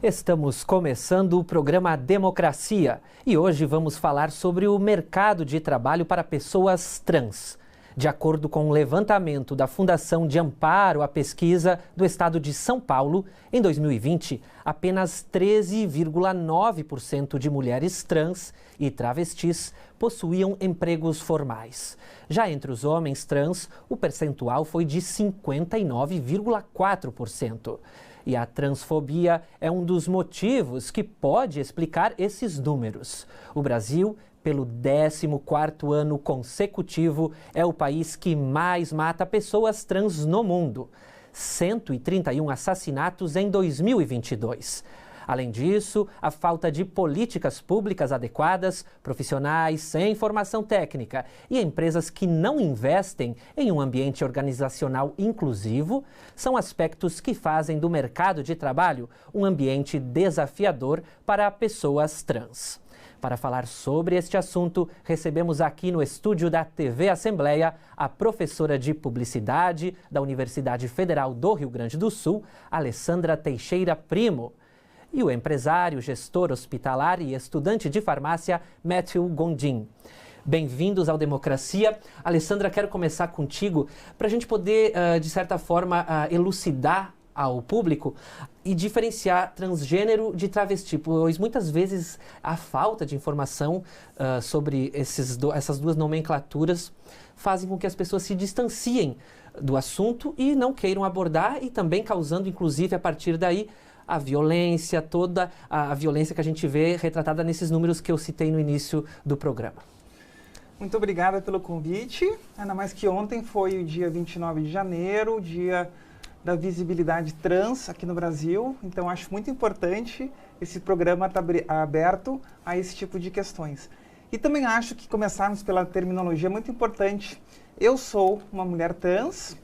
Estamos começando o programa Democracia e hoje vamos falar sobre o mercado de trabalho para pessoas trans. De acordo com um levantamento da Fundação de Amparo à Pesquisa do Estado de São Paulo, em 2020, apenas 13,9% de mulheres trans e travestis possuíam empregos formais. Já entre os homens trans, o percentual foi de 59,4%. E a transfobia é um dos motivos que pode explicar esses números. O Brasil, pelo 14º ano consecutivo, é o país que mais mata pessoas trans no mundo. 131 assassinatos em 2022. Além disso, a falta de políticas públicas adequadas, profissionais sem formação técnica e empresas que não investem em um ambiente organizacional inclusivo são aspectos que fazem do mercado de trabalho um ambiente desafiador para pessoas trans. Para falar sobre este assunto, recebemos aqui no estúdio da TV Assembleia a professora de Publicidade da Universidade Federal do Rio Grande do Sul, Alessandra Teixeira Primo, e o empresário, gestor hospitalar e estudante de farmácia Matthew Gondim. Bem-vindos ao Democracia. Alessandra, quero começar contigo para a gente poder, de certa forma, elucidar ao público e diferenciar transgênero de travesti, pois muitas vezes a falta de informação sobre essas duas nomenclaturas fazem com que as pessoas se distanciem do assunto e não queiram abordar, e também causando, inclusive, a partir daí, a violência, toda a violência que a gente vê retratada nesses números que eu citei no início do programa. Muito obrigada pelo convite, ainda mais que ontem foi o dia 29 de janeiro, o dia da visibilidade trans aqui no Brasil, então acho muito importante esse programa estar aberto a esse tipo de questões. E também acho que começarmos pela terminologia é muito importante. Eu sou uma mulher trans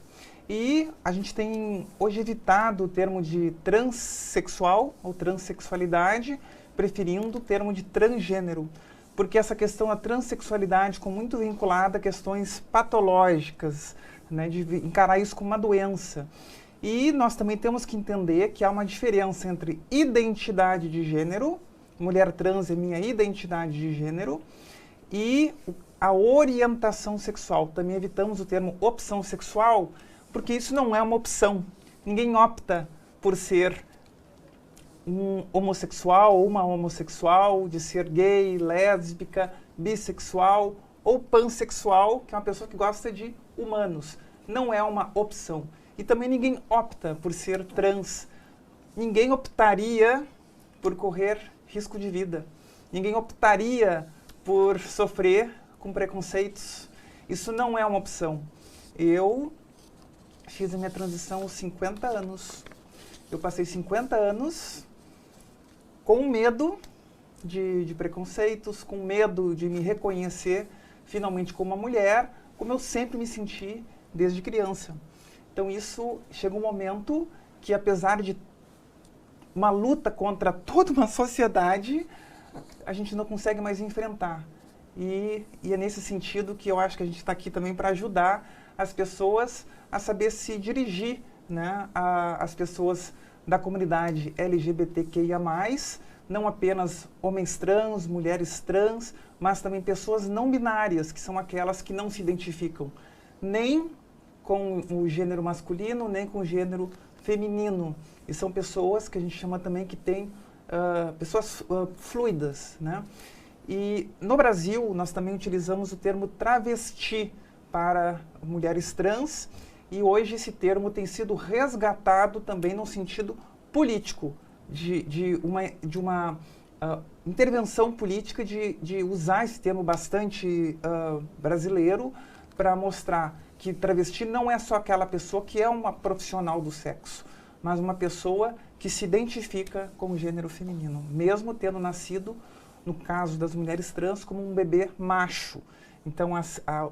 e a gente tem hoje evitado o termo de transexual ou transexualidade, preferindo o termo de transgênero, porque essa questão da transexualidade ficou muito vinculada a questões patológicas, né, de encarar isso como uma doença. E nós também temos que entender que há uma diferença entre identidade de gênero, mulher trans é minha identidade de gênero, e a orientação sexual. Também evitamos o termo opção sexual, porque isso não é uma opção. Ninguém opta por ser um homossexual ou uma homossexual, de ser gay, lésbica, bissexual ou pansexual, que é uma pessoa que gosta de humanos. Não é uma opção. E também ninguém opta por ser trans. Ninguém optaria por correr risco de vida. Ninguém optaria por sofrer com preconceitos. Isso não é uma opção. Eu fiz a minha transição aos 50 anos. Eu passei 50 anos com medo de preconceitos, com medo de me reconhecer finalmente como uma mulher, como eu sempre me senti desde criança. Então isso chega um momento que, apesar de uma luta contra toda uma sociedade, a gente não consegue mais enfrentar. E é nesse sentido que eu acho que a gente está aqui também para ajudar as pessoas a saber se dirigir, né, às pessoas da comunidade LGBTQIA+, não apenas homens trans, mulheres trans, mas também pessoas não binárias, que são aquelas que não se identificam nem com o gênero masculino, nem com o gênero feminino. E são pessoas que a gente chama também que tem pessoas fluidas, né? E no Brasil, nós também utilizamos o termo travesti para mulheres trans, e hoje esse termo tem sido resgatado também no sentido político, de uma intervenção política de usar esse termo bastante brasileiro para mostrar que travesti não é só aquela pessoa que é uma profissional do sexo, mas uma pessoa que se identifica como gênero feminino, mesmo tendo nascido, no caso das mulheres trans, como um bebê macho. Então,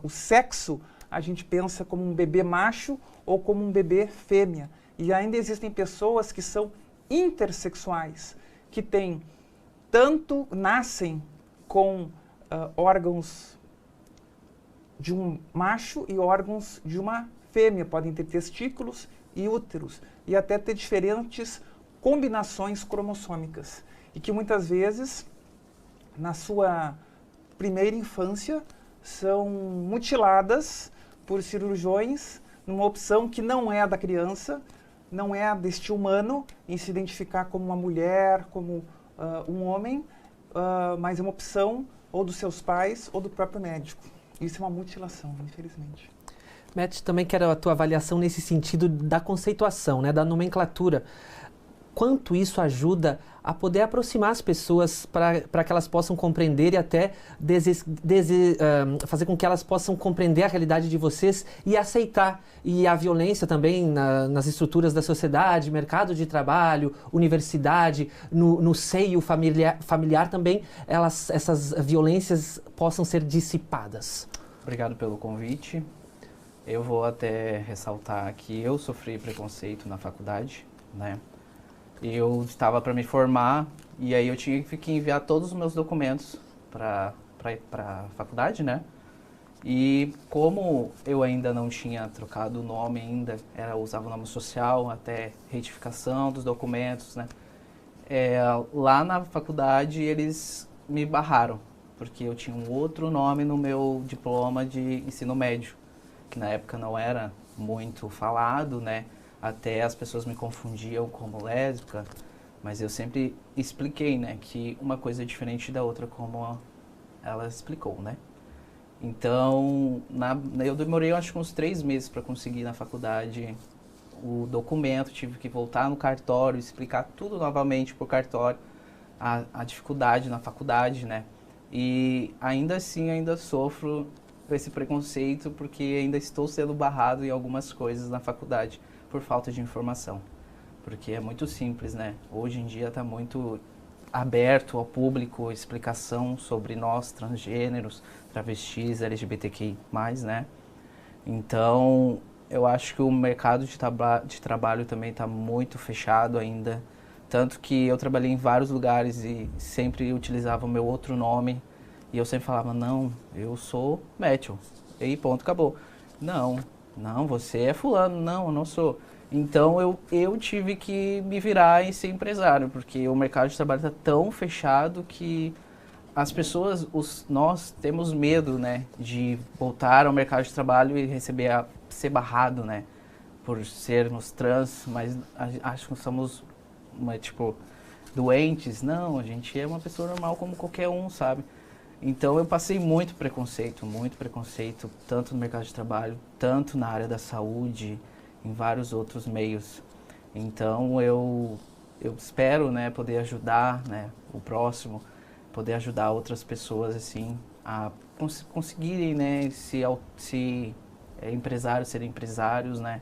o sexo a gente pensa como um bebê macho ou como um bebê fêmea. E ainda existem pessoas que são intersexuais, que nascem com órgãos de um macho e órgãos de uma fêmea, podem ter testículos e úteros, e até ter diferentes combinações cromossômicas e que muitas vezes, na sua primeira infância, são mutiladas por cirurgiões numa opção que não é a da criança, não é a deste humano em se identificar como uma mulher, como um homem, mas é uma opção ou dos seus pais ou do próprio médico. Isso é uma mutilação, infelizmente. Matt, também quero a tua avaliação nesse sentido da conceituação, né, da nomenclatura. Quanto isso ajuda a poder aproximar as pessoas para que elas possam compreender e até fazer com que elas possam compreender a realidade de vocês e aceitar. E a violência também nas estruturas da sociedade, mercado de trabalho, universidade, no seio familiar também, essas violências possam ser dissipadas. Obrigado pelo convite. Eu vou até ressaltar que eu sofri preconceito na faculdade, né? Eu estava para me formar e aí eu tinha que enviar todos os meus documentos para a faculdade, né? E como eu ainda não tinha trocado o nome ainda, usava o nome social, até retificação dos documentos, né? Lá na faculdade eles me barraram, porque eu tinha um outro nome no meu diploma de ensino médio, que na época não era muito falado, né? Até as pessoas me confundiam como lésbica, mas eu sempre expliquei, né, que uma coisa é diferente da outra, como ela explicou, né. Então, eu demorei, acho que uns 3 meses para conseguir na faculdade o documento, tive que voltar no cartório, explicar tudo novamente pro cartório, a dificuldade na faculdade, né. E ainda assim, ainda sofro esse preconceito, porque ainda estou sendo barrado em algumas coisas na faculdade, por falta de informação, porque é muito simples, né? Hoje em dia está muito aberto ao público, explicação sobre nós, transgêneros, travestis, LGBTQI+, né? Então, eu acho que o mercado de trabalho também está muito fechado ainda, tanto que eu trabalhei em vários lugares e sempre utilizava o meu outro nome, e eu sempre falava, não, eu sou Matthew, e ponto, acabou. Não, você é fulano, não, eu não sou. Então eu tive que me virar e ser empresário, porque o mercado de trabalho está tão fechado que as pessoas, nós temos medo, né, de voltar ao mercado de trabalho e ser barrado, né, por sermos trans, mas acho que somos, doentes. Não, a gente é uma pessoa normal como qualquer um, sabe? Então eu passei muito preconceito, tanto no mercado de trabalho, tanto na área da saúde, em vários outros meios. Então eu espero, né, poder ajudar, né, o próximo, poder ajudar outras pessoas assim a conseguirem, né, serem empresários, né,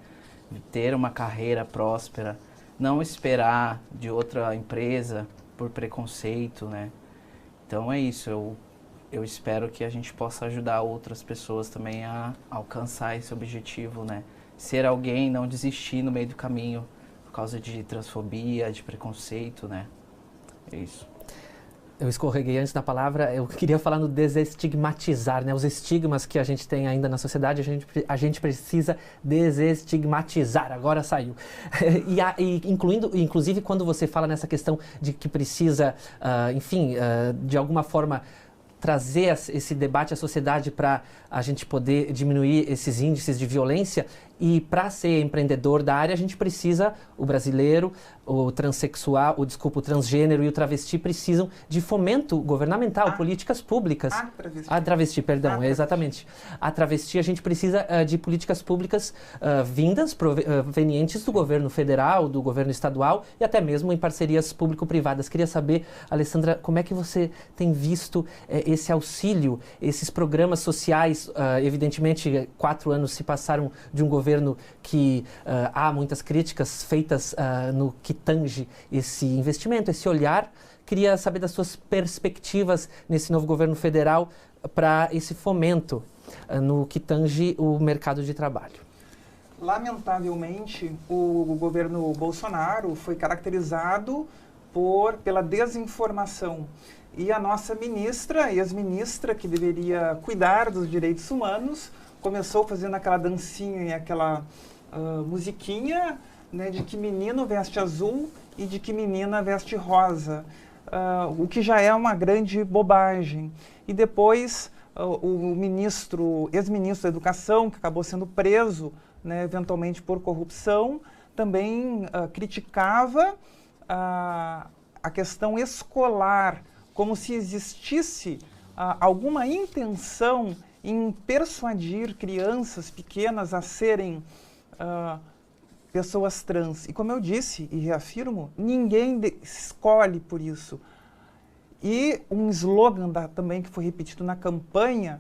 ter uma carreira próspera, não esperar de outra empresa por preconceito, né. Então é isso, eu espero que a gente possa ajudar outras pessoas também a alcançar esse objetivo, né? Ser alguém, não desistir no meio do caminho por causa de transfobia, de preconceito, né? É isso. Eu escorreguei antes da palavra, eu queria falar no desestigmatizar, né? Os estigmas que a gente tem ainda na sociedade, a gente precisa desestigmatizar, agora saiu. Inclusive quando você fala nessa questão de que precisa, de alguma forma, trazer esse debate à sociedade para a gente poder diminuir esses índices de violência, e para ser empreendedor da área a gente precisa, o brasileiro, o transexual, o transgênero e o travesti precisam de fomento governamental, políticas públicas. A travesti, perdão, exatamente. A travesti a gente precisa de políticas públicas provenientes do governo federal, do governo estadual e até mesmo em parcerias público-privadas. Queria saber, Alessandra, como é que você tem visto esse auxílio, esses programas sociais? Evidentemente, 4 anos se passaram de um governo que há muitas críticas feitas no que tange esse investimento, esse olhar. Queria saber das suas perspectivas nesse novo governo federal para esse fomento no que tange o mercado de trabalho. Lamentavelmente, o governo Bolsonaro foi caracterizado pela desinformação. E a nossa ministra, ex-ministra, que deveria cuidar dos direitos humanos, começou fazendo aquela dancinha e aquela musiquinha, né, de que menino veste azul e de que menina veste rosa, o que já é uma grande bobagem. E depois o ex-ministro da Educação, que acabou sendo preso, né, eventualmente por corrupção, também criticava a questão escolar, como se existisse alguma intenção em persuadir crianças pequenas a serem pessoas trans. E como eu disse e reafirmo, ninguém escolhe por isso. E um slogan também que foi repetido na campanha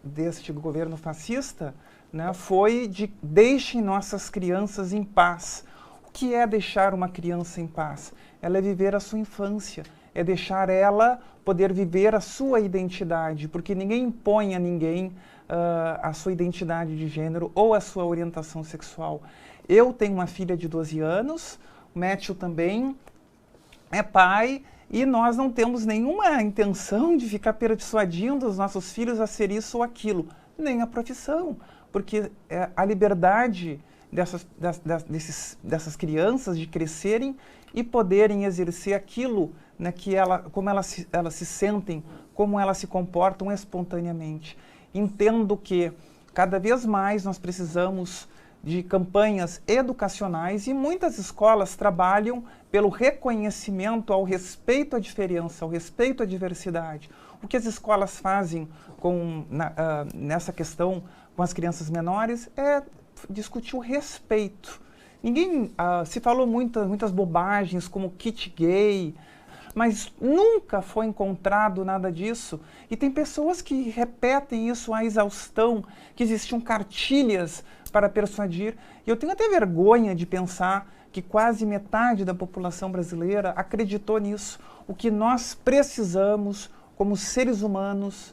deste governo fascista, né, foi de deixem nossas crianças em paz. O que é deixar uma criança em paz? Ela é viver a sua infância, é deixar ela poder viver a sua identidade, porque ninguém impõe a ninguém a sua identidade de gênero ou a sua orientação sexual. Eu tenho uma filha de 12 anos, o Matthew também é pai, e nós não temos nenhuma intenção de ficar persuadindo os nossos filhos a ser isso ou aquilo, nem a profissão, porque a liberdade dessas crianças de crescerem e poderem exercer aquilo, né, como elas se sentem, como elas se comportam espontaneamente. Entendo que cada vez mais nós precisamos de campanhas educacionais e muitas escolas trabalham pelo reconhecimento ao respeito à diferença, ao respeito à diversidade. O que as escolas fazem nessa questão com as crianças menores é discutir o respeito. Se falou muitas bobagens como kit gay, mas nunca foi encontrado nada disso. E tem pessoas que repetem isso à exaustão, que existiam cartilhas para persuadir. E eu tenho até vergonha de pensar que quase metade da população brasileira acreditou nisso. O que nós precisamos, como seres humanos,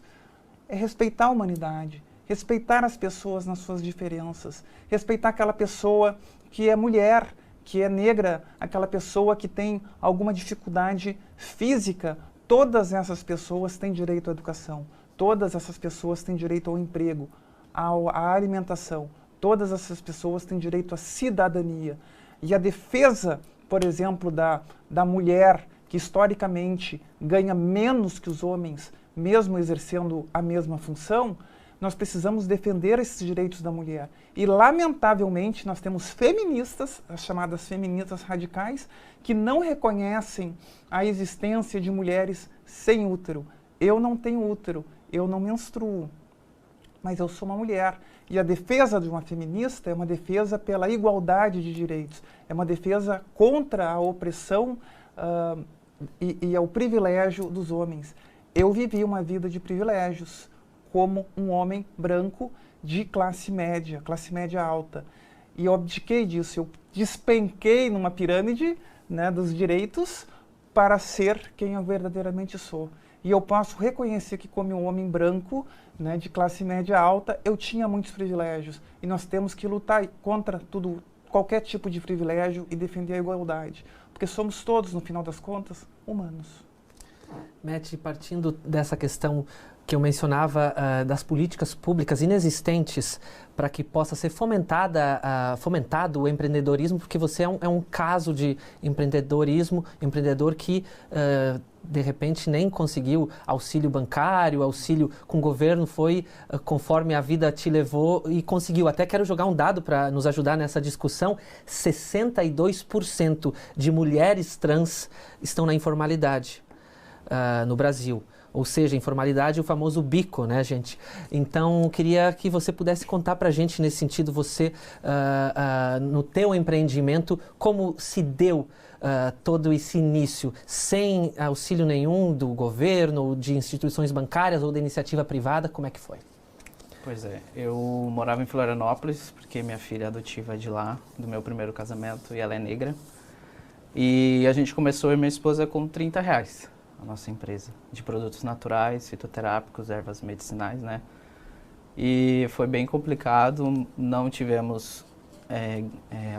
é respeitar a humanidade, respeitar as pessoas nas suas diferenças, respeitar aquela pessoa que é mulher, que é negra, aquela pessoa que tem alguma dificuldade física. Todas essas pessoas têm direito à educação, todas essas pessoas têm direito ao emprego, à alimentação, todas essas pessoas têm direito à cidadania. E a defesa, por exemplo, da mulher, que historicamente ganha menos que os homens, mesmo exercendo a mesma função, nós precisamos defender esses direitos da mulher. E, lamentavelmente, nós temos feministas, as chamadas feministas radicais, que não reconhecem a existência de mulheres sem útero. Eu não tenho útero, eu não menstruo, mas eu sou uma mulher. E a defesa de uma feminista é uma defesa pela igualdade de direitos, é uma defesa contra a opressão e ao privilégio dos homens. Eu vivi uma vida de privilégios, como um homem branco de classe média alta. E eu abdiquei disso, eu despenquei numa pirâmide, né, dos direitos para ser quem eu verdadeiramente sou. E eu posso reconhecer que, como um homem branco, né, de classe média alta, eu tinha muitos privilégios. E nós temos que lutar contra qualquer tipo de privilégio e defender a igualdade. Porque somos todos, no final das contas, humanos. Matt, partindo dessa questão que eu mencionava das políticas públicas inexistentes para que possa ser fomentado o empreendedorismo, porque você é um caso de empreendedor que de repente nem conseguiu auxílio bancário, auxílio com o governo, foi conforme a vida te levou e conseguiu. Até quero jogar um dado para nos ajudar nessa discussão: 62% de mulheres trans estão na informalidade no Brasil. Ou seja, informalidade, o famoso bico, né, gente? Então, queria que você pudesse contar pra gente, nesse sentido, você, no teu empreendimento, como se deu todo esse início, sem auxílio nenhum do governo, de instituições bancárias ou da iniciativa privada, como é que foi? Pois é, eu morava em Florianópolis, porque minha filha adotiva é de lá, do meu primeiro casamento, e ela é negra. E a gente começou, eu e minha esposa, com R$30. A nossa empresa de produtos naturais, fitoterápicos, ervas medicinais, né? E foi bem complicado, não tivemos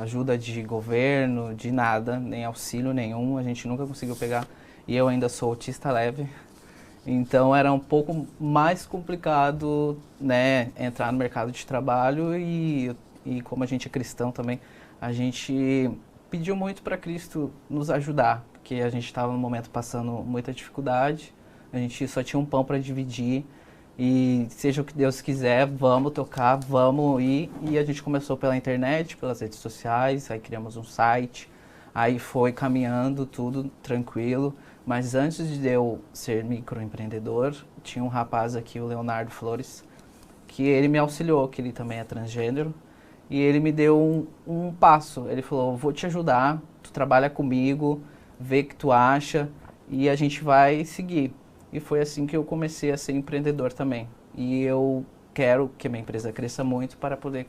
ajuda de governo, de nada, nem auxílio nenhum, a gente nunca conseguiu pegar, e eu ainda sou autista leve, então era um pouco mais complicado, né, entrar no mercado de trabalho e como a gente é cristão também, a gente pediu muito para Cristo nos ajudar, porque a gente estava no momento passando muita dificuldade, a gente só tinha um pão para dividir, e seja o que Deus quiser, vamos tocar, vamos ir. E a gente começou pela internet, pelas redes sociais, aí criamos um site, aí foi caminhando tudo tranquilo. Mas antes de eu ser microempreendedor, tinha um rapaz aqui, o Leonardo Flores, que ele me auxiliou, que ele também é transgênero, e ele me deu um passo. Ele falou, vou te ajudar, tu trabalha comigo, vê o que tu acha, e a gente vai seguir. E foi assim que eu comecei a ser empreendedor também. E eu quero que a minha empresa cresça muito para poder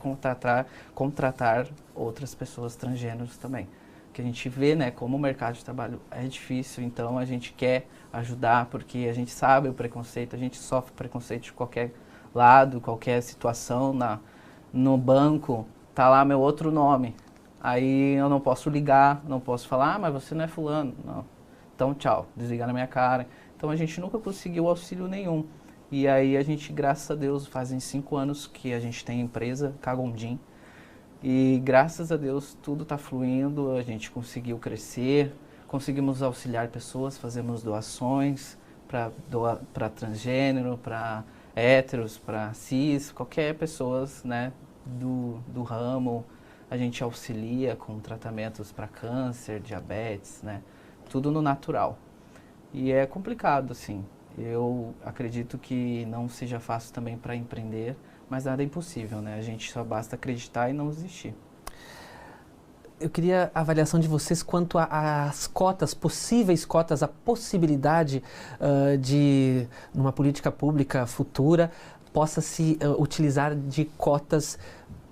contratar outras pessoas transgêneros também. Que a gente vê, né, como o mercado de trabalho é difícil, então a gente quer ajudar, porque a gente sabe o preconceito, a gente sofre preconceito de qualquer lado, qualquer situação. No banco, tá lá meu outro nome. Aí eu não posso ligar, não posso falar, mas você não é fulano. Não. Então, tchau, desligar na minha cara. Então a gente nunca conseguiu auxílio nenhum. E aí a gente, graças a Deus, fazem 5 anos que a gente tem a empresa, Kagondim. E graças a Deus tudo está fluindo, a gente conseguiu conseguimos auxiliar pessoas, fazemos doações para transgênero, para héteros, para cis, qualquer pessoa, né, do ramo. A gente auxilia com tratamentos para câncer, diabetes, né, tudo no natural. E é complicado, assim. Eu acredito que não seja fácil também para empreender, mas nada é impossível, né? A gente só basta acreditar e não desistir. Eu queria a avaliação de vocês quanto às cotas, possíveis cotas, a possibilidade de, numa política pública futura, possa se utilizar de cotas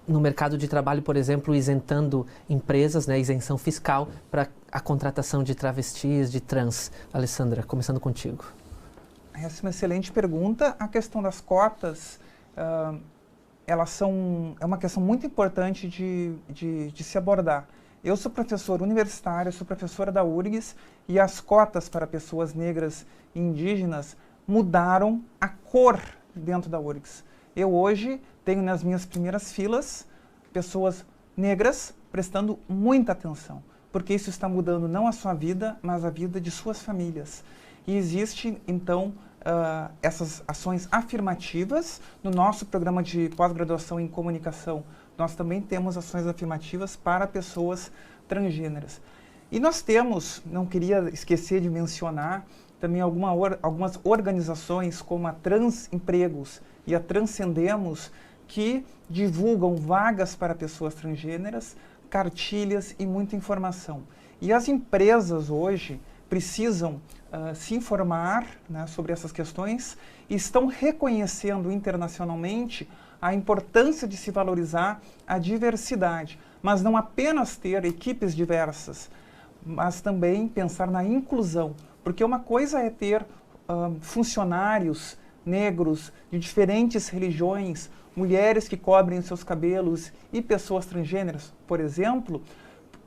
no mercado de trabalho, por exemplo, isentando empresas, né, isenção fiscal para a contratação de travestis, de trans. Alessandra, começando contigo. Essa é uma excelente pergunta. A questão das cotas, é uma questão muito importante de se abordar. Eu sou professor universitário, sou professora da URGS, e as cotas para pessoas negras e indígenas mudaram a cor dentro da URGS. Eu hoje tenho nas minhas primeiras filas pessoas negras prestando muita atenção, porque isso está mudando não a sua vida, mas a vida de suas famílias. E existe, então, essas ações afirmativas. No nosso programa de pós-graduação em comunicação, nós também temos ações afirmativas para pessoas transgêneras. E nós temos, não queria esquecer de mencionar, também algumas organizações como a Transempregos e a Transcendemos, que divulgam vagas para pessoas transgêneras, cartilhas e muita informação. E as empresas hoje precisam se informar, né, sobre essas questões, e estão reconhecendo internacionalmente a importância de se valorizar a diversidade, mas não apenas ter equipes diversas, mas também pensar na inclusão, porque uma coisa é ter funcionários negros de diferentes religiões, mulheres que cobrem seus cabelos e pessoas transgêneras, por exemplo,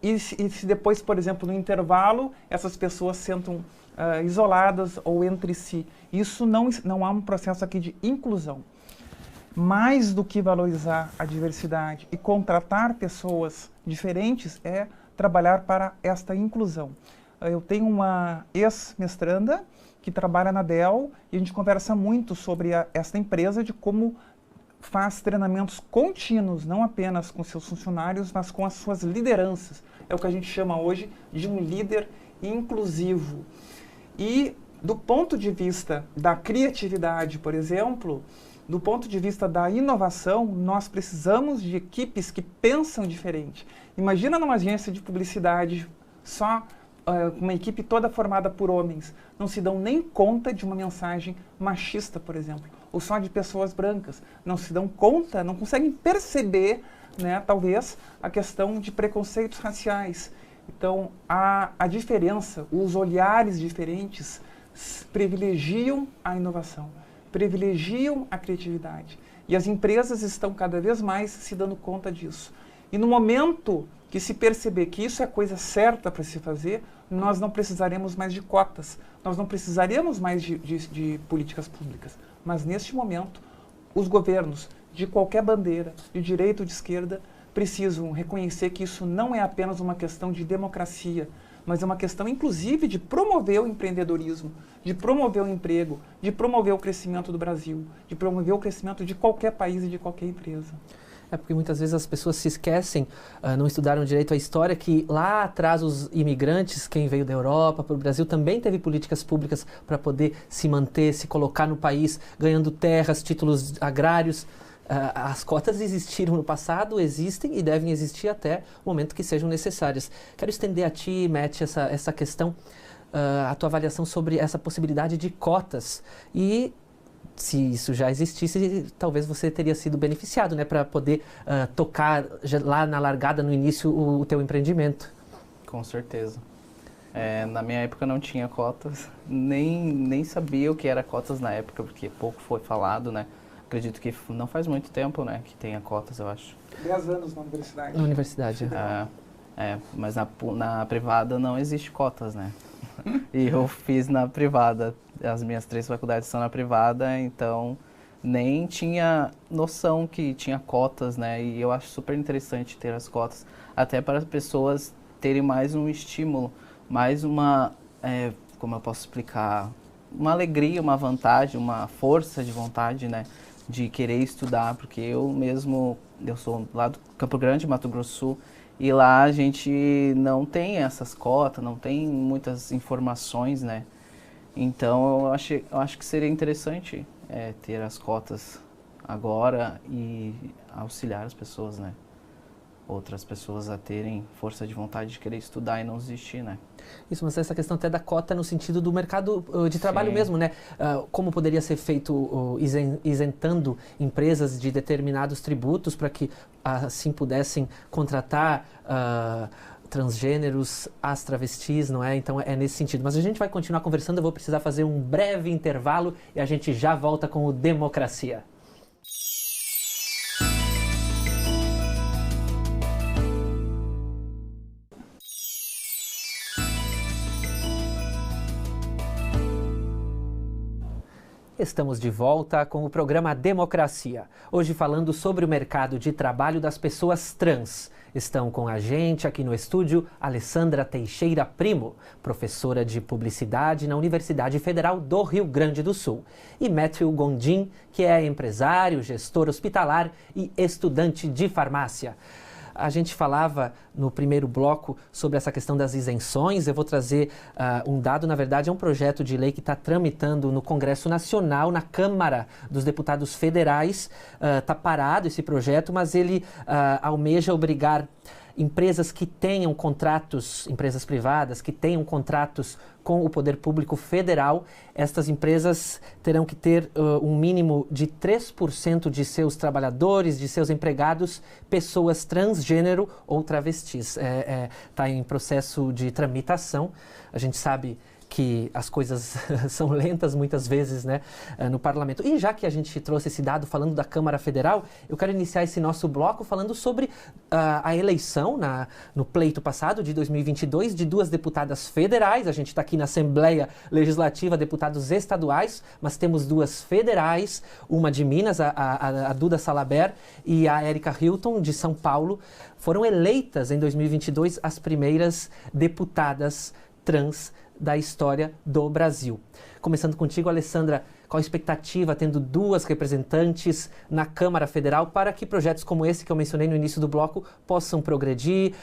e se depois, por exemplo, no intervalo, essas pessoas sentam isoladas ou entre si. Isso não há um processo aqui de inclusão. Mais do que valorizar a diversidade e contratar pessoas diferentes, é trabalhar para esta inclusão. Eu tenho uma ex-mestranda que trabalha na Dell e a gente conversa muito sobre esta empresa, de como faz treinamentos contínuos, não apenas com seus funcionários, mas com as suas lideranças. É o que a gente chama hoje de um líder inclusivo. E do ponto de vista da criatividade, por exemplo, do ponto de vista da inovação, nós precisamos de equipes que pensam diferente. Imagina numa agência de publicidade só uma equipe toda formada por homens, não se dão nem conta de uma mensagem machista, por exemplo, ou só de pessoas brancas, não se dão conta, não conseguem perceber, né, talvez, a questão de preconceitos raciais. Então, a diferença, os olhares diferentes privilegiam a inovação, privilegiam a criatividade. E as empresas estão cada vez mais se dando conta disso. E no momento que se perceber que isso é a coisa certa para se fazer, nós não precisaremos mais de cotas, nós não precisaremos mais de políticas públicas. Mas neste momento, os governos, de qualquer bandeira, de direita ou de esquerda, preciso reconhecer que isso não é apenas uma questão de democracia, mas é uma questão, inclusive, de promover o empreendedorismo, de promover o emprego, de promover o crescimento do Brasil, de promover o crescimento de qualquer país e de qualquer empresa. É porque muitas vezes as pessoas se esquecem, não estudaram direito a história, que lá atrás os imigrantes, quem veio da Europa para o Brasil, também teve políticas públicas para poder se manter, se colocar no país, ganhando terras, títulos agrários. As cotas existiram no passado, existem e devem existir até o momento que sejam necessárias. Quero estender a ti, Matt, essa questão, a tua avaliação sobre essa possibilidade de cotas. E se isso já existisse, talvez você teria sido beneficiado, né, para poder tocar lá na largada, no início, o teu empreendimento. Com certeza. Na minha época não tinha cotas, nem sabia o que era cotas na época, porque pouco foi falado, né? Acredito que não faz muito tempo, né, que tenha cotas, eu acho. 10 anos na universidade. Na universidade, mas na privada não existe cotas, né? E eu fiz na privada, as minhas 3 faculdades são na privada, então nem tinha noção que tinha cotas, né? E eu acho super interessante ter as cotas, até para as pessoas terem mais um estímulo, mais uma, como eu posso explicar, uma alegria, uma vantagem, uma força de vontade, né? De querer estudar, porque eu sou lá do Campo Grande, Mato Grosso do Sul, e lá a gente não tem essas cotas, não tem muitas informações, né? Então eu acho que seria interessante ter as cotas agora e auxiliar as pessoas, né? Outras pessoas a terem força de vontade de querer estudar e não desistir, né? Isso, mas essa questão até da cota no sentido do mercado de trabalho mesmo, né? Como poderia ser feito isentando empresas de determinados tributos para que assim pudessem contratar transgêneros, as travestis, não é? Então é nesse sentido. Mas a gente vai continuar conversando, eu vou precisar fazer um breve intervalo e a gente já volta com o Democracia. Estamos de volta com o programa Democracia. Hoje falando sobre o mercado de trabalho das pessoas trans. Estão com a gente aqui no estúdio Alessandra Teixeira Primo, professora de publicidade na Universidade Federal do Rio Grande do Sul. E Matthew Gondim, que é empresário, gestor hospitalar e estudante de farmácia. A gente falava no primeiro bloco sobre essa questão das isenções. Eu vou trazer um dado, na verdade, é um projeto de lei que está tramitando no Congresso Nacional, na Câmara dos Deputados Federais. Está parado esse projeto, mas ele almeja obrigar empresas que tenham contratos, empresas privadas que tenham contratos com o poder público federal, estas empresas terão que ter um mínimo de 3% de seus trabalhadores, de seus empregados, pessoas transgênero ou travestis. Está em processo de tramitação. A gente sabe que as coisas são lentas muitas vezes, né, no parlamento. E já que a gente trouxe esse dado falando da Câmara Federal, eu quero iniciar esse nosso bloco falando sobre a eleição no pleito passado de 2022 de 2 deputadas federais. A gente está aqui na Assembleia Legislativa, deputados estaduais, mas temos 2 federais, uma de Minas, a Duda Salabert, e a Érica Hilton, de São Paulo. Foram eleitas em 2022 as primeiras deputadas trans da história do Brasil. Começando contigo, Alessandra, qual a expectativa, tendo 2 representantes na Câmara Federal, para que projetos como esse que eu mencionei no início do bloco possam progredir?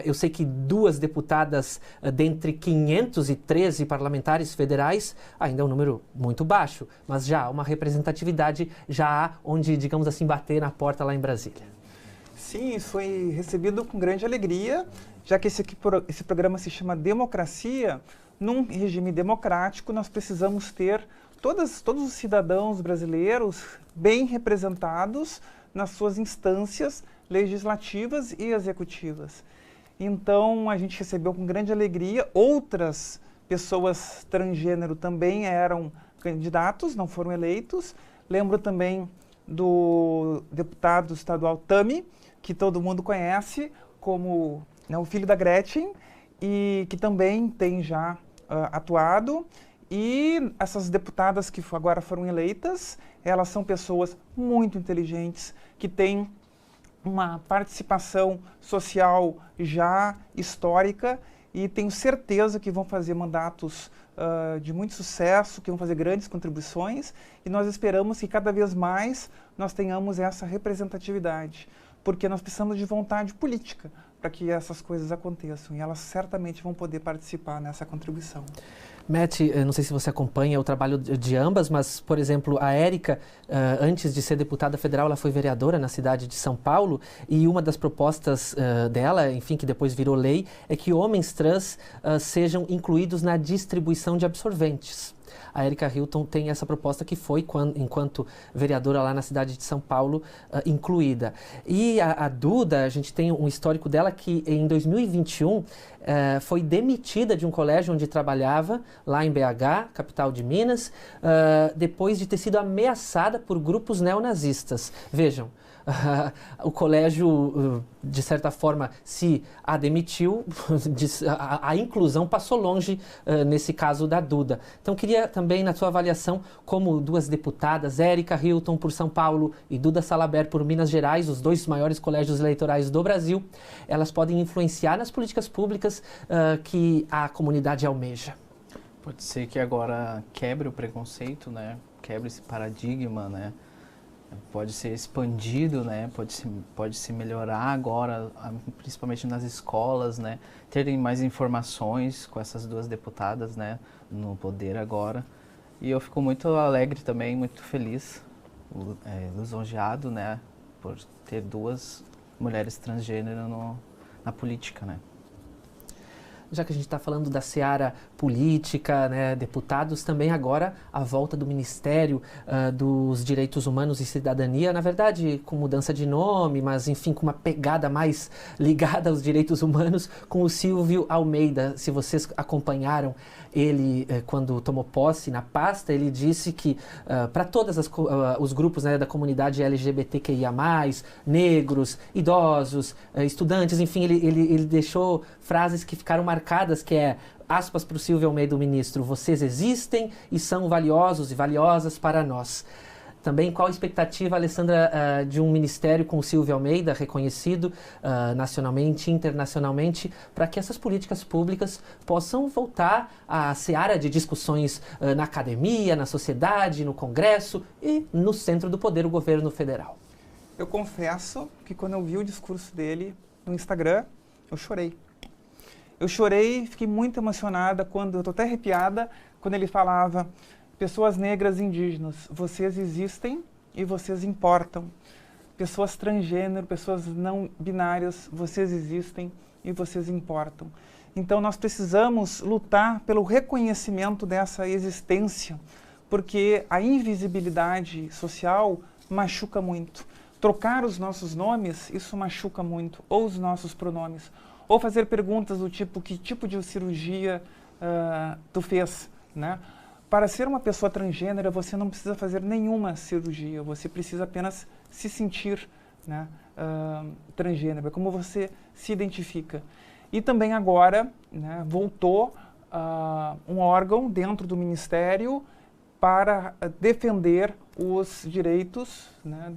Eu sei que 2 deputadas dentre 513 parlamentares federais ainda é um número muito baixo, mas já há uma representatividade, já há onde, digamos assim, bater na porta lá em Brasília. Sim, isso foi recebido com grande alegria, já que esse programa se chama Democracia. Num regime democrático, nós precisamos ter todos os cidadãos brasileiros bem representados nas suas instâncias legislativas e executivas. Então, a gente recebeu com grande alegria. Outras pessoas transgênero também eram candidatos, não foram eleitos. Lembro também do deputado estadual Tami, que todo mundo conhece como o filho da Gretchen, e que também tem já atuado. E essas deputadas que agora foram eleitas, elas são pessoas muito inteligentes, que têm uma participação social já histórica e tenho certeza que vão fazer mandatos de muito sucesso, que vão fazer grandes contribuições, e nós esperamos que cada vez mais nós tenhamos essa representatividade, porque nós precisamos de vontade política para que essas coisas aconteçam, e elas certamente vão poder participar nessa contribuição. Matt, eu não sei se você acompanha o trabalho de ambas, mas, por exemplo, a Érica, antes de ser deputada federal, ela foi vereadora na cidade de São Paulo, e uma das propostas dela, enfim, que depois virou lei, é que homens trans sejam incluídos na distribuição de absorventes. A Érica Hilton tem essa proposta que foi, enquanto vereadora lá na cidade de São Paulo, incluída. E a Duda, a gente tem um histórico dela que em 2021 foi demitida de um colégio onde trabalhava, lá em BH, capital de Minas, depois de ter sido ameaçada por grupos neonazistas. Vejam. O colégio, de certa forma, se a demitiu, a inclusão passou longe nesse caso da Duda. Então, queria também, na sua avaliação, como duas deputadas, Érica Hilton por São Paulo e Duda Salabert por Minas Gerais, os dois maiores colégios eleitorais do Brasil, elas podem influenciar nas políticas públicas que a comunidade almeja. Pode ser que agora quebre o preconceito, né? Quebre esse paradigma, né? Pode ser expandido, né? Pode se melhorar agora, principalmente nas escolas, né? Terem mais informações com essas duas deputadas, né? No poder agora. E eu fico muito alegre também, muito feliz, lisonjeado, né? Por ter duas mulheres transgênero na política, né? Já que a gente está falando da seara política, né, deputados, também agora a volta do Ministério dos Direitos Humanos e Cidadania, na verdade com mudança de nome, mas enfim com uma pegada mais ligada aos direitos humanos, com o Silvio Almeida. Se vocês acompanharam ele quando tomou posse na pasta, ele disse que para todos os grupos, né, da comunidade LGBTQIA+, negros, idosos, estudantes, enfim, ele deixou frases que ficaram marcadas, que é, aspas para o Silvio Almeida, o ministro: vocês existem e são valiosos e valiosas para nós. Também, qual a expectativa, Alessandra, de um ministério com o Silvio Almeida, reconhecido nacionalmente e internacionalmente, para que essas políticas públicas possam voltar à seara de discussões na academia, na sociedade, no Congresso e no centro do poder, o governo federal? Eu confesso que quando eu vi o discurso dele no Instagram, eu chorei. Eu chorei, fiquei muito emocionada, eu estou até arrepiada, quando ele falava: pessoas negras e indígenas, vocês existem e vocês importam. Pessoas transgênero, pessoas não binárias, vocês existem e vocês importam. Então nós precisamos lutar pelo reconhecimento dessa existência, porque a invisibilidade social machuca muito. Trocar os nossos nomes, isso machuca muito, ou os nossos pronomes. Ou fazer perguntas do tipo: que tipo de cirurgia tu fez, né? Para ser uma pessoa transgênera, você não precisa fazer nenhuma cirurgia, você precisa apenas se sentir, né, transgênero, é como você se identifica. E também agora, né, voltou um órgão dentro do Ministério para defender os direitos, né,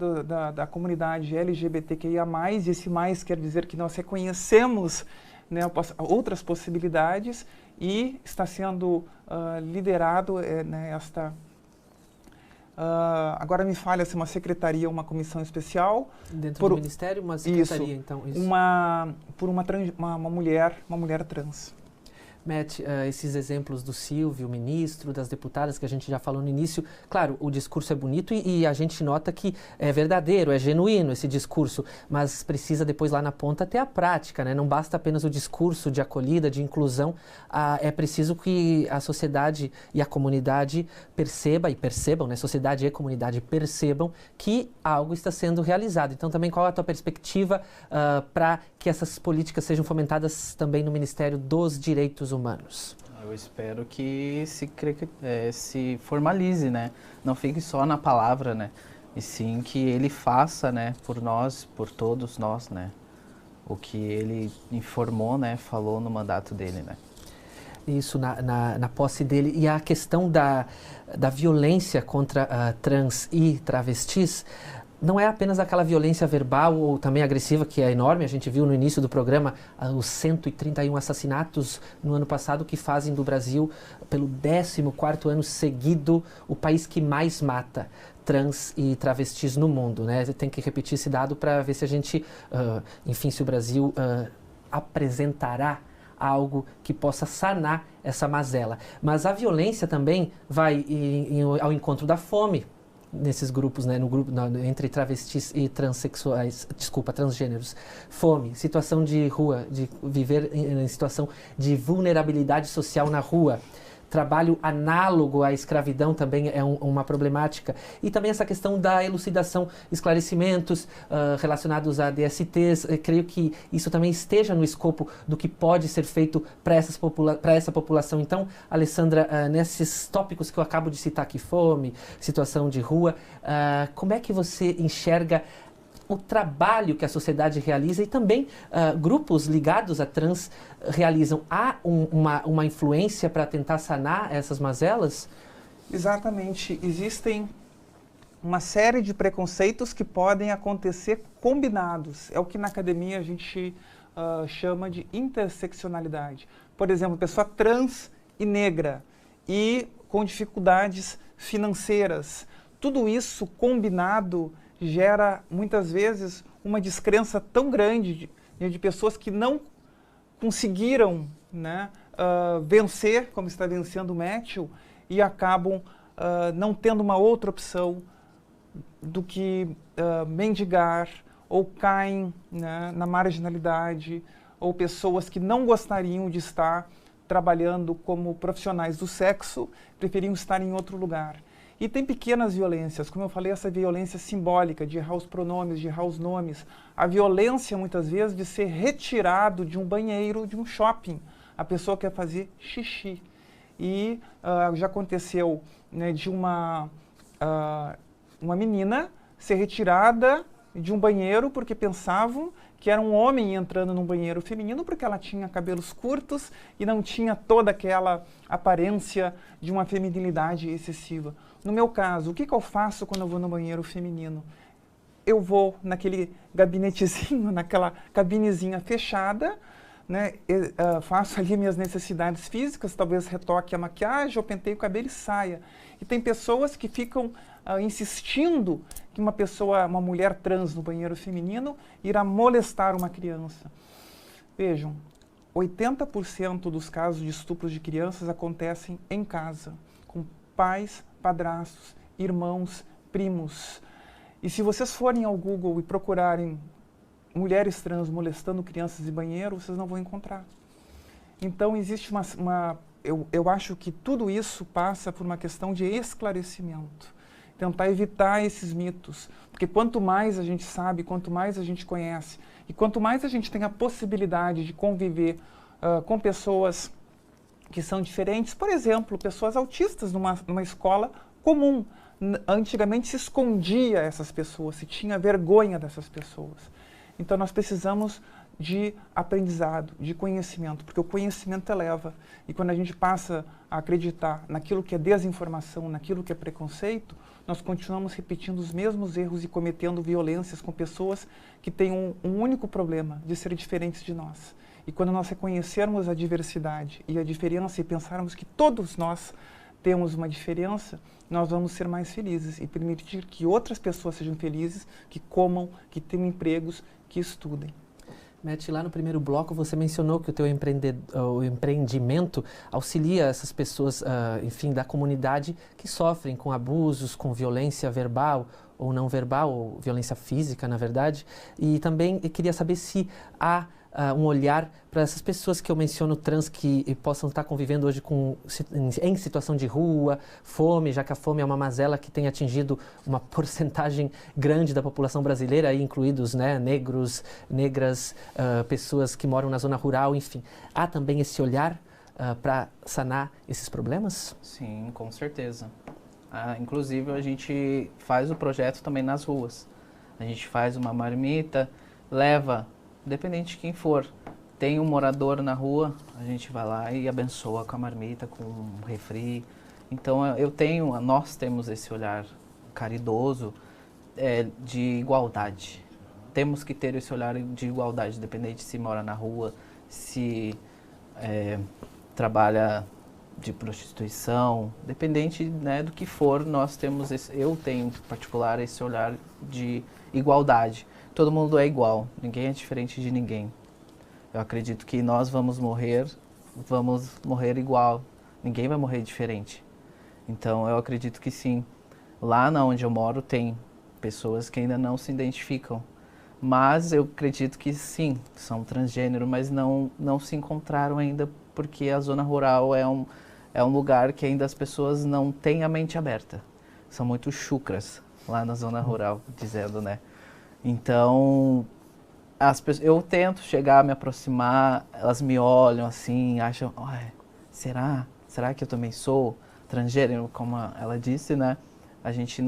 da comunidade LGBTQIA+, e esse mais quer dizer que nós reconhecemos, né, outras possibilidades, e está sendo liderado, né, agora me falha se uma secretaria ou uma comissão especial. Dentro do Ministério, uma secretaria, então? Isso. Por uma mulher trans. Matt, esses exemplos do Silvio, ministro, das deputadas que a gente já falou no início, claro, o discurso é bonito e a gente nota que é verdadeiro, é genuíno esse discurso, mas precisa depois lá na ponta ter a prática, né? Não basta apenas o discurso de acolhida, de inclusão, é preciso que a sociedade e a comunidade percebam, né? Sociedade e comunidade percebam que algo está sendo realizado. Então também qual é a tua perspectiva para que essas políticas sejam fomentadas também no Ministério dos Direitos Humanos? Eu espero que se formalize, né? Não fique só na palavra, né? E sim que ele faça, né? Por nós, por todos nós, né? O que ele informou, né? Falou no mandato dele, né? Isso, na posse dele. E a questão da violência contra trans e travestis, não é apenas aquela violência verbal ou também agressiva, que é enorme. A gente viu no início do programa os 131 assassinatos no ano passado, que fazem do Brasil, pelo 14º ano seguido, o país que mais mata trans e travestis no mundo, né? Tem que repetir esse dado para ver se a gente, enfim, se o Brasil apresentará algo que possa sanar essa mazela. Mas a violência também vai ao encontro da fome nesses grupos, né, entre travestis e transexuais, transgêneros. Fome, situação de rua, de viver em situação de vulnerabilidade social na rua. Trabalho análogo à escravidão também é uma problemática. E também essa questão da elucidação, esclarecimentos relacionados a DSTs. Eu creio que isso também esteja no escopo do que pode ser feito para essa população. Então, Alessandra, nesses tópicos que eu acabo de citar aqui, fome, situação de rua, como é que você enxerga o trabalho que a sociedade realiza e também grupos ligados a trans realizam? Há uma influência para tentar sanar essas mazelas? Exatamente. Existem uma série de preconceitos que podem acontecer combinados. É o que na academia a gente chama de interseccionalidade. Por exemplo, pessoa trans e negra e com dificuldades financeiras. Tudo isso combinado gera, muitas vezes, uma descrença tão grande de pessoas que não conseguiram, né, vencer, como está vencendo o Matthew, e acabam não tendo uma outra opção do que mendigar, ou caem, né, na marginalidade, ou pessoas que não gostariam de estar trabalhando como profissionais do sexo, preferiam estar em outro lugar. E tem pequenas violências, como eu falei, essa violência simbólica de errar os pronomes, de errar os nomes. A violência, muitas vezes, de ser retirado de um banheiro, de um shopping. A pessoa quer fazer xixi. E já aconteceu, né, de uma menina ser retirada de um banheiro porque pensavam que era um homem entrando num banheiro feminino porque ela tinha cabelos curtos e não tinha toda aquela aparência de uma feminilidade excessiva. No meu caso, o que eu faço quando eu vou no banheiro feminino? Eu vou naquele gabinetezinho, naquela cabinezinha fechada, né, faço ali minhas necessidades físicas, talvez retoque a maquiagem, ou penteie o cabelo e saia. E tem pessoas que ficam insistindo que uma mulher trans no banheiro feminino irá molestar uma criança. Vejam, 80% dos casos de estupros de crianças acontecem em casa, com pais, padrastos, irmãos, primos. E se vocês forem ao Google e procurarem mulheres trans molestando crianças em banheiro, vocês não vão encontrar. Então existe eu acho que tudo isso passa por uma questão de esclarecimento. Tentar evitar esses mitos, porque quanto mais a gente sabe, quanto mais a gente conhece, e quanto mais a gente tem a possibilidade de conviver com pessoas que são diferentes, por exemplo, pessoas autistas numa escola comum. Antigamente se escondia essas pessoas, se tinha vergonha dessas pessoas. Então nós precisamos de aprendizado, de conhecimento, porque o conhecimento eleva. E quando a gente passa a acreditar naquilo que é desinformação, naquilo que é preconceito, nós continuamos repetindo os mesmos erros e cometendo violências com pessoas que têm um único problema, de ser diferentes de nós. E quando nós reconhecermos a diversidade e a diferença e pensarmos que todos nós temos uma diferença, nós vamos ser mais felizes e permitir que outras pessoas sejam felizes, que comam, que tenham empregos, que estudem. Matt, lá no primeiro bloco você mencionou que o teu empreendimento auxilia essas pessoas, enfim, da comunidade que sofrem com abusos, com violência verbal ou não verbal, ou violência física, na verdade. E também eu queria saber se há um olhar para essas pessoas que eu menciono, trans, que possam estar convivendo hoje em situação de rua, fome, já que a fome é uma mazela que tem atingido uma porcentagem grande da população brasileira, aí incluídos, né, negros, negras, pessoas que moram na zona rural, enfim. Há também esse olhar para sanar esses problemas? Sim, com certeza. Inclusive, a gente faz o projeto também nas ruas. A gente faz uma marmita, leva, independente de quem for, tem um morador na rua, a gente vai lá e abençoa com a marmita, com um refri. Então nós temos esse olhar caridoso de igualdade. Temos que ter esse olhar de igualdade, independente se mora na rua, se trabalha de prostituição, dependente, né, do que for, eu tenho em particular esse olhar de igualdade. Todo mundo é igual, ninguém é diferente de ninguém. Eu acredito que nós vamos morrer igual, ninguém vai morrer diferente. Então eu acredito que sim, lá onde eu moro tem pessoas que ainda não se identificam, mas eu acredito que sim, são transgênero, mas não se encontraram ainda, porque a zona rural é um lugar que ainda as pessoas não têm a mente aberta. São muito chucras lá na zona rural, dizendo, né? Então, eu tento chegar, me aproximar, elas me olham assim, acham, será que eu também sou transgênero? Como ela disse, né? A gente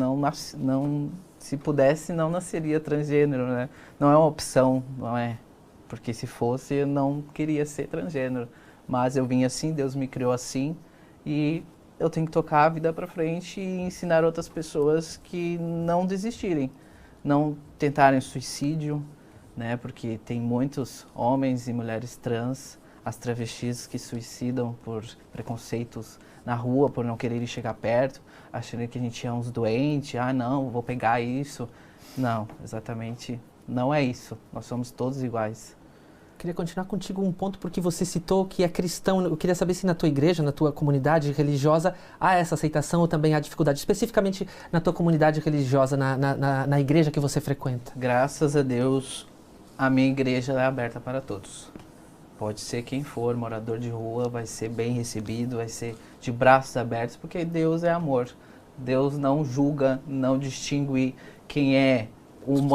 se pudesse, não nasceria transgênero, né? Não é uma opção, não é? Porque se fosse, eu não queria ser transgênero. Mas eu vim assim, Deus me criou assim, e eu tenho que tocar a vida para frente e ensinar outras pessoas que não desistirem, não tentarem suicídio, né? Porque tem muitos homens e mulheres trans, as travestis que suicidam por preconceitos na rua, por não quererem chegar perto, achando que a gente é uns doentes, não, vou pegar isso. Não, exatamente, não é isso. Nós somos todos iguais. Queria continuar contigo um ponto, porque você citou que é cristão. Eu queria saber se na tua igreja, na tua comunidade religiosa, há essa aceitação ou também há dificuldade, especificamente na tua comunidade religiosa, na igreja que você frequenta. Graças a Deus, a minha igreja é aberta para todos. Pode ser quem for, morador de rua, vai ser bem recebido, vai ser de braços abertos, porque Deus é amor. Deus não julga, não distingue quem é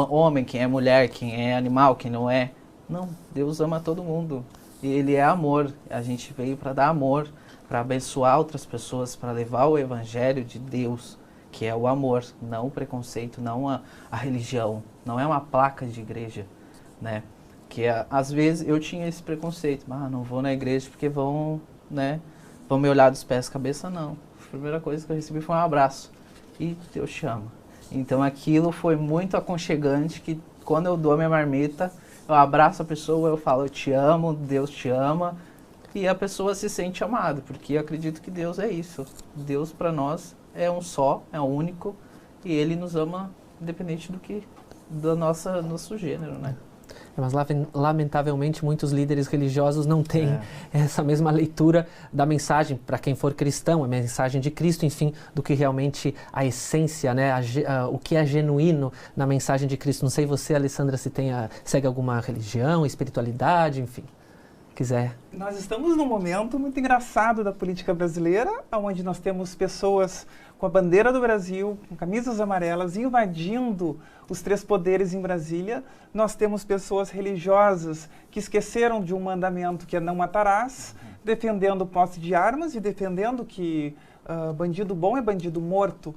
homem, quem é mulher, quem é animal, quem não é. Não, Deus ama todo mundo. E Ele é amor. A gente veio para dar amor, para abençoar outras pessoas, para levar o evangelho de Deus, que é o amor, não o preconceito, não a religião. Não é uma placa de igreja, né? Que às vezes eu tinha esse preconceito. Não vou na igreja porque vão me olhar dos pés à cabeça, não. A primeira coisa que eu recebi foi um abraço. E Deus te ama. Então aquilo foi muito aconchegante, que quando eu dou a minha marmita, eu abraço a pessoa, eu falo, eu te amo, Deus te ama, e a pessoa se sente amada, porque eu acredito que Deus é isso. Deus para nós é um só, é único, e Ele nos ama independente do nosso gênero, né? Mas lamentavelmente muitos líderes religiosos não têm essa mesma leitura da mensagem, para quem for cristão, a mensagem de Cristo, enfim, do que realmente a essência, né, o que é genuíno na mensagem de Cristo. Não sei você, Alessandra, se segue alguma religião, espiritualidade, enfim, quiser. Nós estamos num momento muito engraçado da política brasileira, onde nós temos pessoas com a bandeira do Brasil, com camisas amarelas, invadindo os três poderes em Brasília. Nós temos pessoas religiosas que esqueceram de um mandamento, que é não matarás, defendendo posse de armas e defendendo que bandido bom é bandido morto.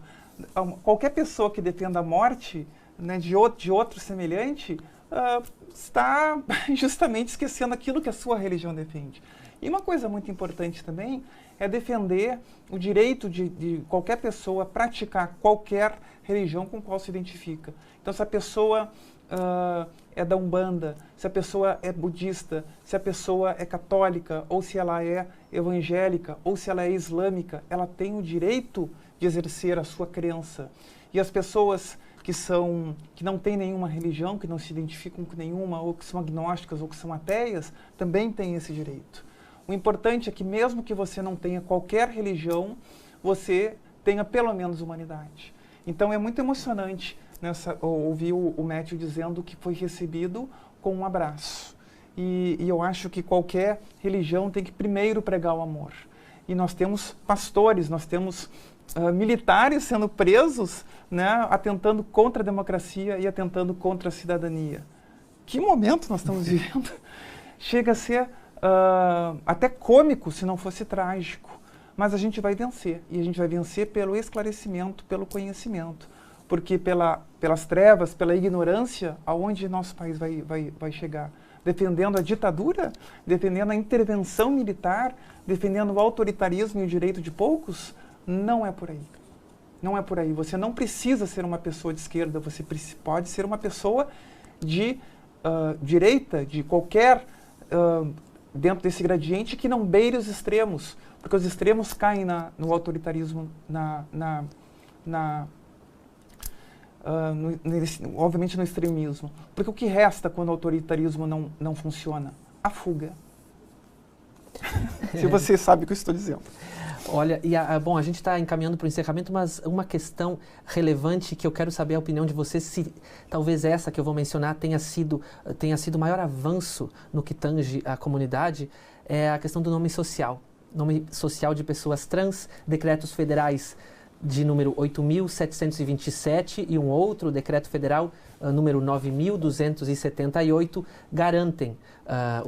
Qualquer pessoa que defenda a morte, né, de outro semelhante, está justamente esquecendo aquilo que a sua religião defende. E uma coisa muito importante também é defender o direito de qualquer pessoa praticar qualquer religião com qual se identifica. Então, se a pessoa é da Umbanda, se a pessoa é budista, se a pessoa é católica, ou se ela é evangélica, ou se ela é islâmica, ela tem o direito de exercer a sua crença. E as pessoas que não têm nenhuma religião, que não se identificam com nenhuma, ou que são agnósticas, ou que são ateias, também têm esse direito. O importante é que mesmo que você não tenha qualquer religião, você tenha pelo menos humanidade. Então é muito emocionante ouvir o Matthew dizendo que foi recebido com um abraço. E eu acho que qualquer religião tem que primeiro pregar o amor. E nós temos pastores, nós temos militares sendo presos, né, atentando contra a democracia e atentando contra a cidadania. Que momento nós estamos vivendo? Chega a ser até cômico, se não fosse trágico. Mas a gente vai vencer. E a gente vai vencer pelo esclarecimento, pelo conhecimento. Porque pelas trevas, pela ignorância, aonde nosso país vai chegar? Defendendo a ditadura? Defendendo a intervenção militar? Defendendo o autoritarismo e o direito de poucos? Não é por aí. Não é por aí. Você não precisa ser uma pessoa de esquerda, você pode ser uma pessoa de direita, de qualquer, dentro desse gradiente, que não beire os extremos, porque os extremos caem no autoritarismo, obviamente no extremismo. Porque o que resta quando o autoritarismo não funciona? A fuga. Se você sabe o que eu estou dizendo. Olha, bom, a gente está encaminhando para o encerramento, mas uma questão relevante que eu quero saber a opinião de vocês, se talvez essa que eu vou mencionar tenha sido o maior avanço no que tange a comunidade, é a questão do nome social de pessoas trans, decretos federais de número 8.727 e um outro decreto federal, número 9.278, garantem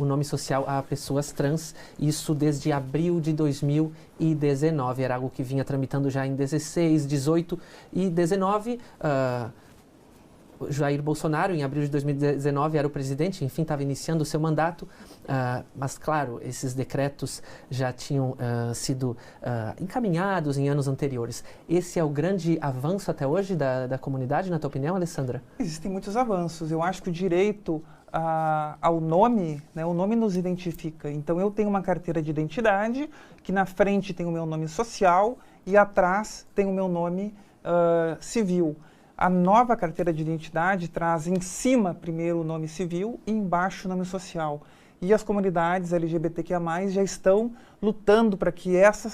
o nome social a pessoas trans, isso desde abril de 2019. Era algo que vinha tramitando já em 16, 18 e 19. Jair Bolsonaro, em abril de 2019, era o presidente, enfim, estava iniciando o seu mandato, mas, claro, esses decretos já tinham sido encaminhados em anos anteriores. Esse é o grande avanço até hoje da comunidade, na tua opinião, Alessandra? Existem muitos avanços. Eu acho que o direito ao nome, né, o nome nos identifica. Então, eu tenho uma carteira de identidade, que na frente tem o meu nome social e atrás tem o meu nome civil. A nova carteira de identidade traz em cima primeiro o nome civil e embaixo o nome social. E as comunidades LGBTQIA+, já estão lutando para que essa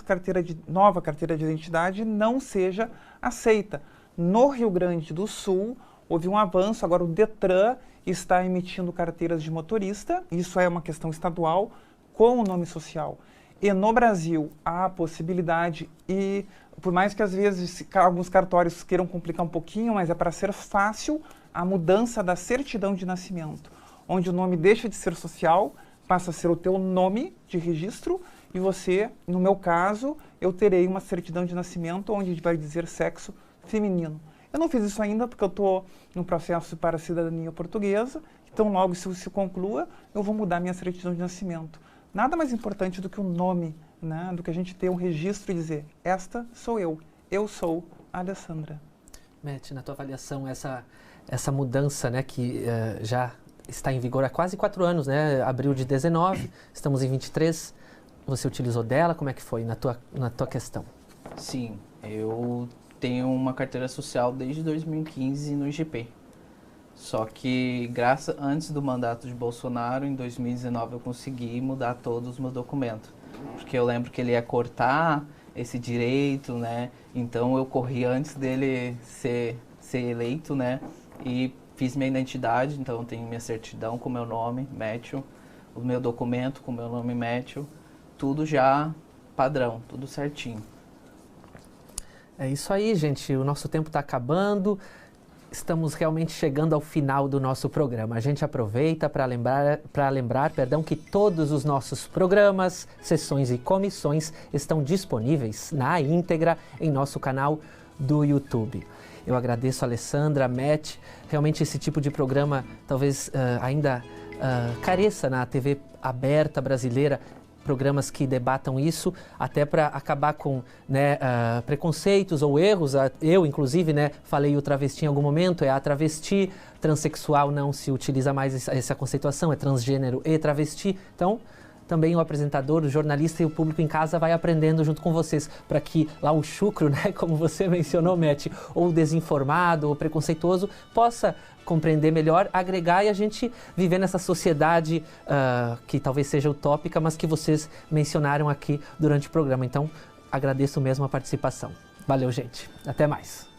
nova carteira de identidade não seja aceita. No Rio Grande do Sul, houve um avanço, agora o Detran está emitindo carteiras de motorista, isso é uma questão estadual, com o nome social. E no Brasil, há a possibilidade, e por mais que às vezes alguns cartórios queiram complicar um pouquinho, mas é para ser fácil, a mudança da certidão de nascimento, onde o nome deixa de ser social, passa a ser o teu nome de registro, e você, no meu caso, eu terei uma certidão de nascimento onde vai dizer sexo feminino. Eu não fiz isso ainda porque eu estou no processo para a cidadania portuguesa, então logo se isso conclua, eu vou mudar minha certidão de nascimento. Nada mais importante do que o nome, né? Do que a gente ter um registro e dizer, esta sou eu sou a Alessandra. Matt, na tua avaliação, essa mudança, né, que já está em vigor há quase 4 anos, né, abril de 19, estamos em 23, você utilizou dela, como é que foi na tua questão? Sim, eu tenho uma carteira social desde 2015 no IGP. Só que, antes do mandato de Bolsonaro, em 2019, eu consegui mudar todos os meus documentos. Porque eu lembro que ele ia cortar esse direito, né? Então, eu corri antes dele ser eleito, né? E fiz minha identidade, então eu tenho minha certidão com meu nome, Matthew, o meu documento com meu nome, Matthew, tudo já padrão, tudo certinho. É isso aí, gente. O nosso tempo está acabando. Estamos realmente chegando ao final do nosso programa. A gente aproveita para lembrar, que todos os nossos programas, sessões e comissões estão disponíveis na íntegra em nosso canal do YouTube. Eu agradeço a Alessandra, a Matt. Realmente esse tipo de programa talvez ainda careça na TV aberta brasileira, programas que debatam isso, até para acabar com, né, preconceitos ou erros. Eu, inclusive, né, falei o travesti em algum momento, é a travesti, transexual não se utiliza mais essa conceituação, é transgênero e travesti. Então, também o apresentador, o jornalista e o público em casa vai aprendendo junto com vocês, para que lá o chucro, né, como você mencionou, Matt, ou desinformado ou preconceituoso, possa compreender melhor, agregar e a gente viver nessa sociedade que talvez seja utópica, mas que vocês mencionaram aqui durante o programa. Então, agradeço mesmo a participação. Valeu, gente. Até mais.